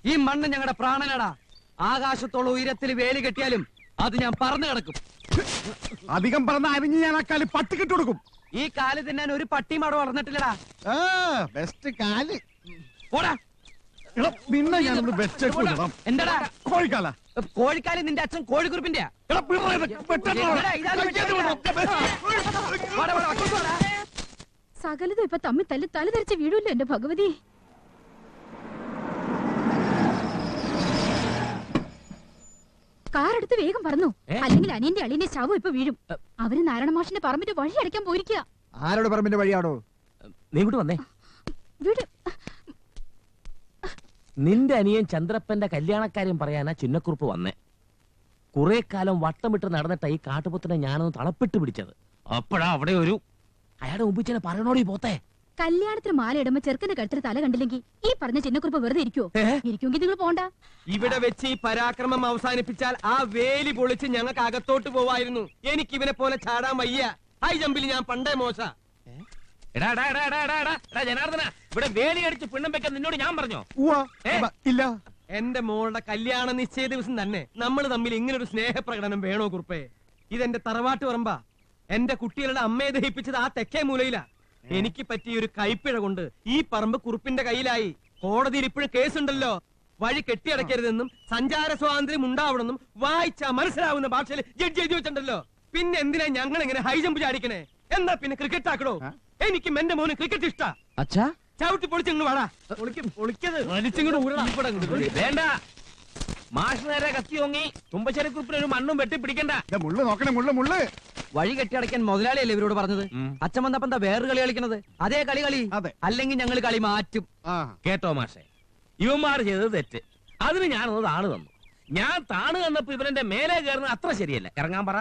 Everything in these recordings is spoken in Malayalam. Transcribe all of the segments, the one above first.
ഈ മണ്ണ് ഞങ്ങളുടെ പ്രാണനടാ. ആകാശത്തോളം ഉയരത്തിൽ വേലി കെട്ടിയാലും അത് ഞാൻ പറന്നു കിടക്കും. അധികം പറഞ്ഞ അരിഞ്ഞ് ഞാൻ ആ കാലി പട്ടിക്കിട്ട് കൊടുക്കും. ഈ കാല് തിന്നാൻ ഒരു പട്ടിയും അവിടെ വളർന്നിട്ടില്ലടാ. ബെസ്റ്റ് കാല്. പോടാ. നിന്നെ ഞാനൊന്ന് വെച്ചേക്കൂടാ. എന്താടാ കോഴിക്കാല? കോഴിക്കാല് നിന്റെ അച്ഛൻ കോഴിക്കുറിപ്പിന്റെ. സകലതും ഇപ്പൊ തമ്മിൽ തല്ലി തല ധരിച്ച് വീഴൂല്ലോ എന്റെ ഭഗവതി. കാറെടുത്ത് വേഗം പറഞ്ഞു, അല്ലെങ്കിൽ അനിയന്റെ അളിയന്റെ ശവം ഇപ്പൊ വീഴും. അവര് നാരായണ മാഷിന്റെ പറമ്പിന്റെ വഴി അടയ്ക്കാൻ പോയിരിക്കുക. ആരോട് പറമ്പിന്റെ വഴിയാണോ? നീ ഇങ്ങോട്ട് വന്നേ. വീട് നിന്റെ അനിയൻ ചന്ദ്രപ്പന്റെ കല്യാണക്കാര്യം പറയാനാ ചിന്നക്കുറുപ്പ് വന്നേ. കുറെ കാലം വട്ടമിട്ട് നടന്നിട്ട ഈ കാട്ടുപൊത്തിനെ ഞാനൊന്ന് തളപ്പിട്ട് പിടിച്ചത്. അപ്പോഴാ അവിടെ ഒരു അയാളുടെ മുമ്പിച്ചനെ പറയണോടി പോത്തെ. കല്യാണത്തിന് മാല ഇടുമ്പോ ചെറുക്കന്റെ കഴുത്തിൽ തല കണ്ടില്ലെങ്കിൽ ഈ പറഞ്ഞ ചിന്നക്കുറിപ്പ് വെറുതെ ഇരിക്കുവോ? ഇരിക്കുമെങ്കിൽ നിങ്ങൾ പോണ്ട. ഇവിടെ വെച്ച് ഈ പരാക്രമം അവസാനിപ്പിച്ചാൽ ആ വേലി പൊളിച്ച് ഞങ്ങൾക്ക് അകത്തോട്ട് പോവായിരുന്നു. എനിക്ക് ഇവനെ പോലെ ചാടാൻ വയ്യ. ഹൈ ജമ്പിൽ ഞാൻ പണ്ടേ മോശ. ജനാർദ്ദന, ഇവിടെ വേലി അടിച്ച് പിണ്ണം വെക്കാൻ നിന്നോട് ഞാൻ പറഞ്ഞോ? ഇല്ല. എന്റെ മോളുടെ കല്യാണ നിശ്ചയ ദിവസം തന്നെ നമ്മൾ തമ്മിൽ ഇങ്ങനെ ഒരു സ്നേഹപ്രകടനം വേണോ കുറുപ്പേ? ഇതെന്റെ തറവാട്ട് പറമ്പാ. എന്റെ കുട്ടികളുടെ അമ്മയെ ദഹിപ്പിച്ചത് ആ തെക്കേ മൂലയിലാ. എനിക്ക് പറ്റിയ ഒരു കൈപ്പിഴ കൊണ്ട് ഈ പറമ്പ് കുറുപ്പിന്റെ കയ്യിലായി. കോടതിയിൽ ഇപ്പോഴും കേസുണ്ടല്ലോ. വഴി കെട്ടിയടക്കരുതെന്നും സഞ്ചാര സ്വാതന്ത്ര്യം ഉണ്ടാവണമെന്നും വായിച്ചാ മനസ്സിലാവുന്ന ഭാഷയിൽ ജഡ്ജി എഴുതി വെച്ചിട്ടുണ്ടല്ലോ. പിന്നെ എന്തിനാ ഞങ്ങൾ ഇങ്ങനെ ഹൈ ജമ്പ് ചാടിക്കണേ? എന്നാ പിന്നെ ക്രിക്കറ്റ് ആക്കണോ? എനിക്കും എന്റെ മോന് ക്രിക്കറ്റ് ഇഷ്ടാ. അച്ഛാ, ചവിട്ടി പൊളിച്ചിങ്ങോട്ട് വാടാ. വേണ്ട. മാഷ് നേരെ കത്തി ഓങ്ങി തുമ്പശ്ശേരി കുറിപ്പിന് ഒരു മണ്ണും വെട്ടിപ്പിടിക്കണ്ട. മുള്ളു നോക്കണേ, മുള്ളു. വഴി കെട്ടിയടയ്ക്കാൻ മുതലാളിയല്ലേ ഇവരോട് പറഞ്ഞത്? അച്ഛൻ വന്നപ്പോ എന്താ വേറൊരു കളി കളിക്കണത്? അതേ കളി. അല്ലെങ്കിൽ ഞങ്ങൾ കളി മാറ്റും. കേട്ടോ മാഷെ, ഇവന്മാർ ചെയ്തത് തെറ്റ്. അതിന് ഞാനൊന്ന് താണു തന്നു. ഞാൻ താണു തന്നപ്പോ ഇവരെന്റെ മേലെ കയറുന്നത് അത്ര ശരിയല്ല. ഇറങ്ങാൻ പറ.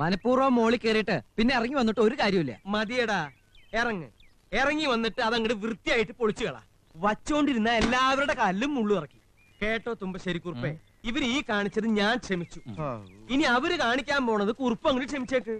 മനഃപൂർവ്വം മോളിൽ കയറിയിട്ട് പിന്നെ ഇറങ്ങി വന്നിട്ട് ഒരു കാര്യമില്ല. മതിയടാ, ഇറങ്ങി വന്നിട്ട് അതങ്ങോട്ട് വൃത്തിയായിട്ട് പൊളിച്ചു കളാ. വച്ചോണ്ടിരുന്ന എല്ലാവരുടെ കാലിലും മുള്ളു ഇറക്കി. കേട്ടോ തുമ്പശ്ശേരി കുറുപ്പേ, ഇവര് ഈ കാണിച്ചത് ഞാൻ ക്ഷമിച്ചു. ഇനി അവര് കാണിക്കാൻ പോണത് കുറുപ്പ് അങ്ങോട്ട് ക്ഷമിച്ചേക്ക്.